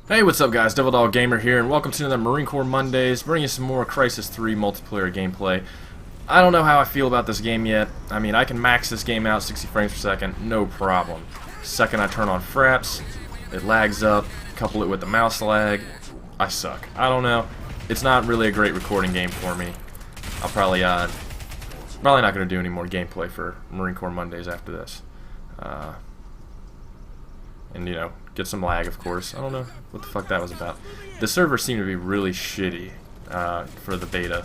Hey, what's up guys, Devil Dog Gamer here, and welcome to another Marine Corps Mondays, bringing you some more Crysis 3 multiplayer gameplay. I don't know how I feel about this game yet. I mean, I can max this game out 60 frames per second, no problem. Second I turn on fraps, it lags up, couple it with the mouse lag, I suck. I don't know. It's not really a great recording game for me. I'll probably not going to do any more gameplay for Marine Corps Mondays after this. And, you know, get some lag, of course. I don't know what the fuck that was about. The server seemed to be really shitty for the beta,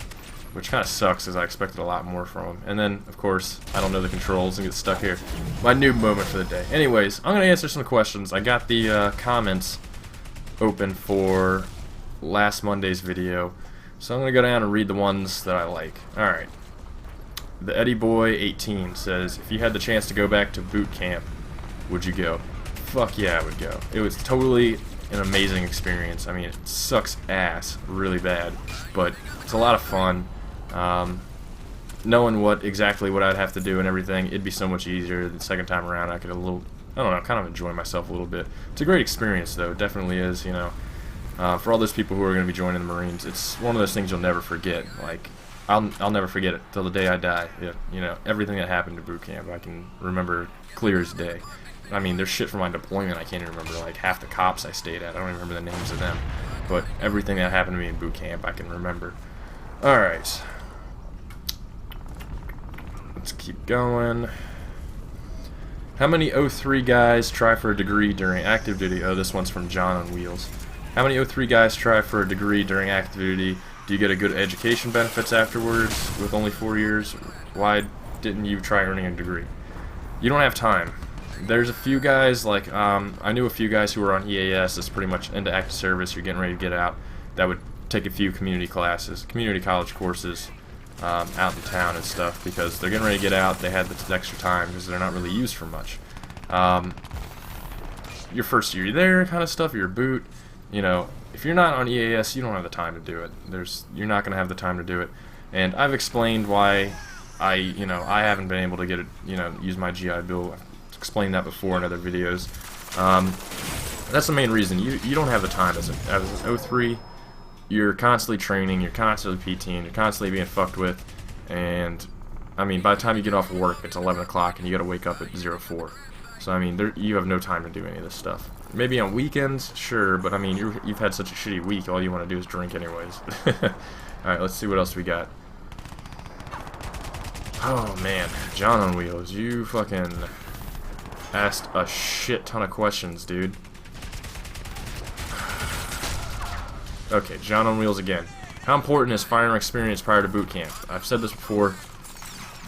which kind of sucks, as I expected a lot more from them. And then, of course, I don't know the controls and get stuck here. My noob moment for the day. Anyways, I'm going to answer some questions. I got the comments open for last Monday's video, so I'm going to go down and read the ones that I like. Alright. The Eddie Boy 18 says, if you had the chance to go back to boot camp, would you go? Fuck yeah, I would go. It was totally an amazing experience. I mean, it sucks ass really bad, but it's a lot of fun. Knowing exactly what I'd have to do and everything, it'd be so much easier. The second time around, I could I don't know, kind of enjoy myself a little bit. It's a great experience, though. It definitely is, you know. For all those people who are going to be joining the Marines, it's one of those things you'll never forget. Like, I'll never forget it till the day I die. You know, everything that happened to boot camp, I can remember clear as day. I mean, there's shit from my deployment I can't even remember, like half the cops I stayed at. I don't even remember the names of them. But everything that happened to me in boot camp I can remember. Alright. Let's keep going. How many O3 guys try for a degree during active duty? Oh, this one's from John on Wheels. How many O3 guys try for a degree during active duty? Do you get a good education benefits afterwards with only 4 years? Why didn't you try earning a degree? You don't have time. There's a few guys, like, I knew a few guys who were on EAS, that's pretty much into active service, you're getting ready to get out, that would take a few community college courses out in town and stuff, because they're getting ready to get out, they had this extra time, because they're not really used for much. Your first year there kind of stuff, your boot, you know, if you're not on EAS, you don't have the time to do it. You're not going to have the time to do it. And I've explained why I haven't been able to get it, use my GI Bill. Explained that before in other videos. That's the main reason. You don't have the time as an O3. You're constantly training, you're constantly PTing, you're constantly being fucked with, and I mean, by the time you get off work, it's 11 o'clock and you gotta wake up at 04. So I mean, you have no time to do any of this stuff. Maybe on weekends, sure, but I mean, you've had such a shitty week, all you want to do is drink anyways. Alright, let's see what else we got. Oh man, John on Wheels, you fucking asked a shit ton of questions, dude. Okay, John on Wheels again. How important is firearm experience prior to boot camp? I've said this before.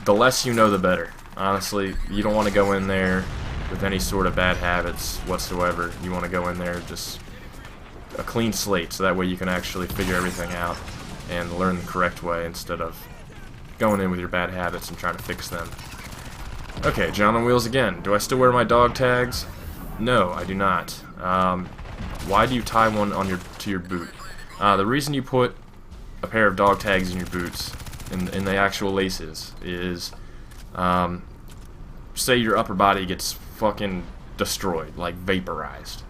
The less you know, the better. Honestly, you don't want to go in there with any sort of bad habits whatsoever. You want to go in there just a clean slate, so that way you can actually figure everything out and learn the correct way instead of going in with your bad habits and trying to fix them. Okay, John on Wheels again. Do I still wear my dog tags? No, I do not. Why do you tie one to your boot? The reason you put a pair of dog tags in your boots, in the actual laces, is, say your upper body gets fucking destroyed, like vaporized.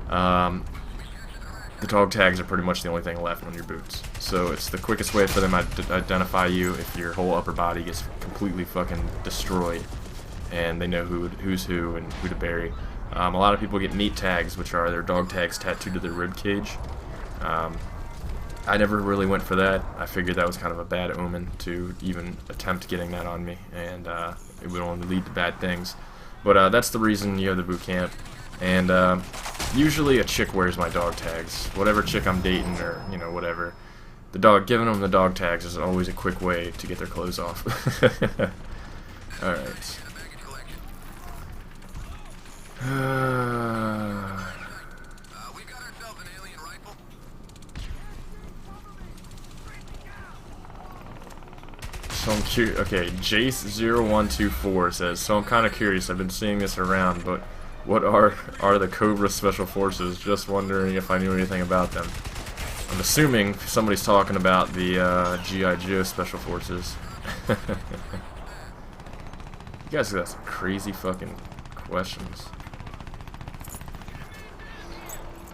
The dog tags are pretty much the only thing left on your boots. So it's the quickest way for them to identify you if your whole upper body gets completely fucking destroyed, and they know who's who and who to bury. A lot of people get neat tags, which are their dog tags tattooed to their rib cage. I never really went for that. I figured that was kind of a bad omen to even attempt getting that on me, and it would only lead to bad things. But that's the reason you have the boot camp. And usually a chick wears my dog tags. Whatever chick I'm dating, or whatever, giving them the dog tags is always a quick way to get their clothes off. All right. So I'm curious. Okay, Jace0124 says, so I'm kind of curious. I've been seeing this around, but what are the Cobra Special Forces? Just wondering if I knew anything about them. I'm assuming somebody's talking about the G.I. Joe Special Forces. You guys got some crazy fucking questions.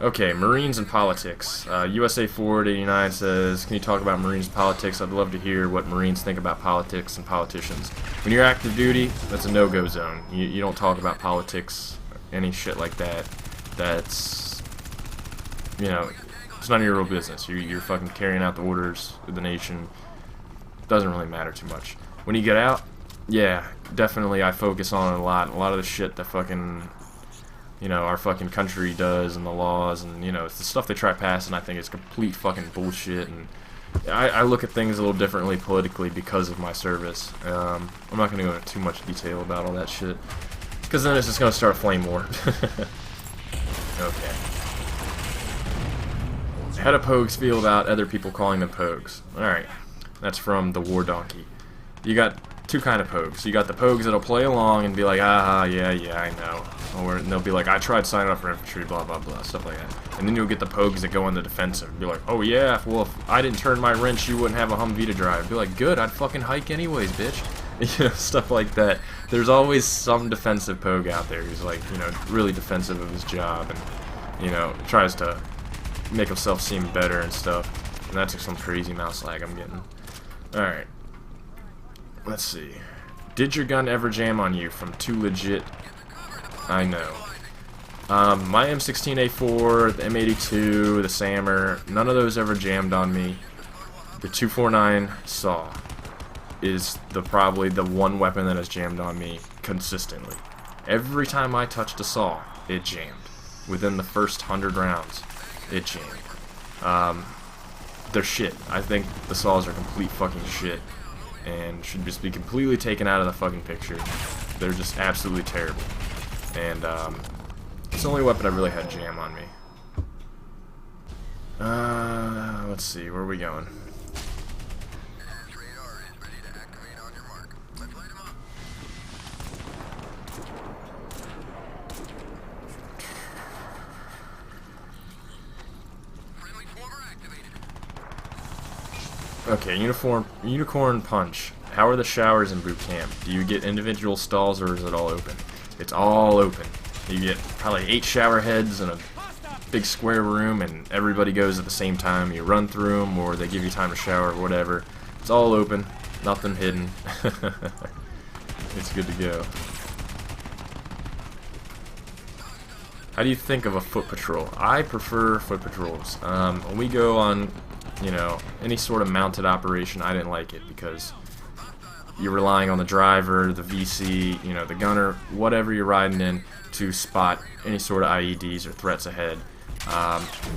Okay, Marines and politics. USA Forward 89 says, can you talk about Marines and politics? I'd love to hear what Marines think about politics and politicians. When you're active duty, that's a no-go zone. You don't talk about politics, any shit like that. That's, you know, it's none of your real business. You're fucking carrying out the orders of the nation. Doesn't really matter too much. When you get out, yeah, definitely I focus on it a lot. A lot of the shit that fucking, you know, our fucking country does and the laws and, you know, it's the stuff they try passing. I think it's complete fucking bullshit, and I look at things a little differently politically because of my service. I'm not going to go into too much detail about all that shit, because then it's just going to start a flame war. Okay. How do Pogues feel about other people calling them Pogues? Alright, that's from the War Donkey. You got two kind of Pogues. You got the Pogues that'll play along and be like, ah, yeah, I know. Or they'll be like, I tried signing up for infantry, blah, blah, blah, stuff like that. And then you'll get the Pogues that go on the defensive and be like, oh yeah, well, if I didn't turn my wrench, you wouldn't have a Humvee to drive. Be like, good, I'd fucking hike anyways, bitch. You know, stuff like that. There's always some defensive Pogue out there who's like, you know, really defensive of his job and, you know, tries to make himself seem better and stuff. And that's some crazy mouse lag I'm getting. Alright. Let's see. Did your gun ever jam on you? From Too Legit. I know. My M16A4, the M82, the Sammer, none of those ever jammed on me. The 249 SAW is probably the one weapon that has jammed on me consistently. Every time I touched a SAW, it jammed. Within the first 100 rounds, it jammed. They're shit. I think the SAWs are complete fucking shit and should just be completely taken out of the fucking picture. They're just absolutely terrible. And it's the only weapon I really had jam on me. Let's see, where are we going? Okay, Unicorn Punch. How are the showers in boot camp? Do you get individual stalls or is it all open? It's all open. You get probably 8 shower heads in a big square room and everybody goes at the same time. You run through them or they give you time to shower or whatever. It's all open. Nothing hidden. It's good to go. How do you think of a foot patrol? I prefer foot patrols. When we go on, you know, any sort of mounted operation, I didn't like it because you're relying on the driver, the VC, you know, the gunner, whatever you're riding in to spot any sort of IEDs or threats ahead.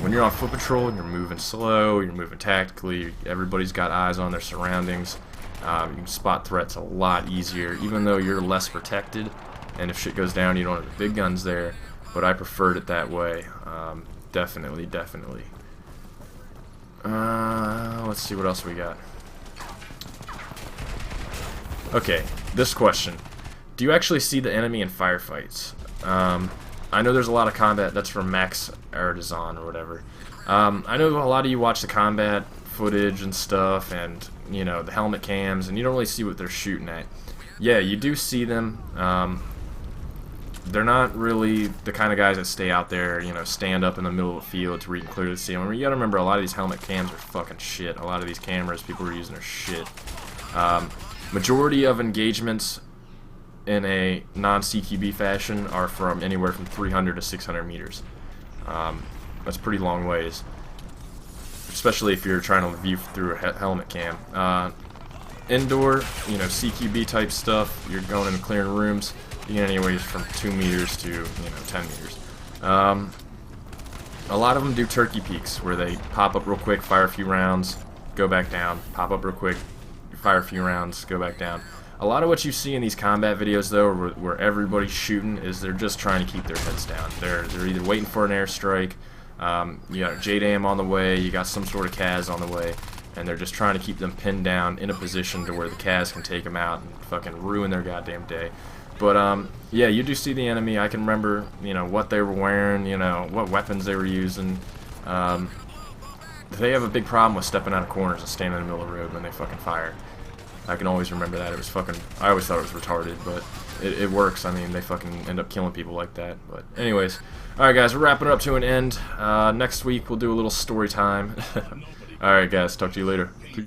When you're on foot patrol, you're moving slow, you're moving tactically, everybody's got eyes on their surroundings. You can spot threats a lot easier, even though you're less protected, and if shit goes down, you don't have the big guns there, but I preferred it that way. Definitely. Let's see what else we got. Okay, this question. Do you actually see the enemy in firefights? I know there's a lot of combat. That's from Max Artisan or whatever. I know a lot of you watch the combat footage and stuff and, you know, the helmet cams, and you don't really see what they're shooting at. Yeah, you do see them. They're not really the kind of guys that stay out there, you know, stand up in the middle of the field to where you can clearly see them. You gotta remember, a lot of these helmet cams are fucking shit. A lot of these cameras people are using are shit. Majority of engagements in a non-CQB fashion are from anywhere from 300 to 600 meters. That's pretty long ways, especially if you're trying to view through a helmet cam. Indoor, you know, CQB type stuff, you're going in and clearing rooms, you get anywhere from 2 meters to, you know, 10 meters. A lot of them do turkey peeks, where they pop up real quick, fire a few rounds, go back down, pop up real quick, fire a few rounds, go back down. A lot of what you see in these combat videos, though, where everybody's shooting, is they're just trying to keep their heads down. They're either waiting for an airstrike, you got a JDAM on the way, you got some sort of CAS on the way, and they're just trying to keep them pinned down in a position to where the CAS can take them out and fucking ruin their goddamn day. But, yeah, you do see the enemy. I can remember, you know, what they were wearing, you know, what weapons they were using. They have a big problem with stepping out of corners and standing in the middle of the road when they fucking fire. I can always remember that. It was fucking... I always thought it was retarded, but it works. I mean, they fucking end up killing people like that. But anyways, alright guys, we're wrapping it up to an end. Next week we'll do a little story time. Alright guys, talk to you later.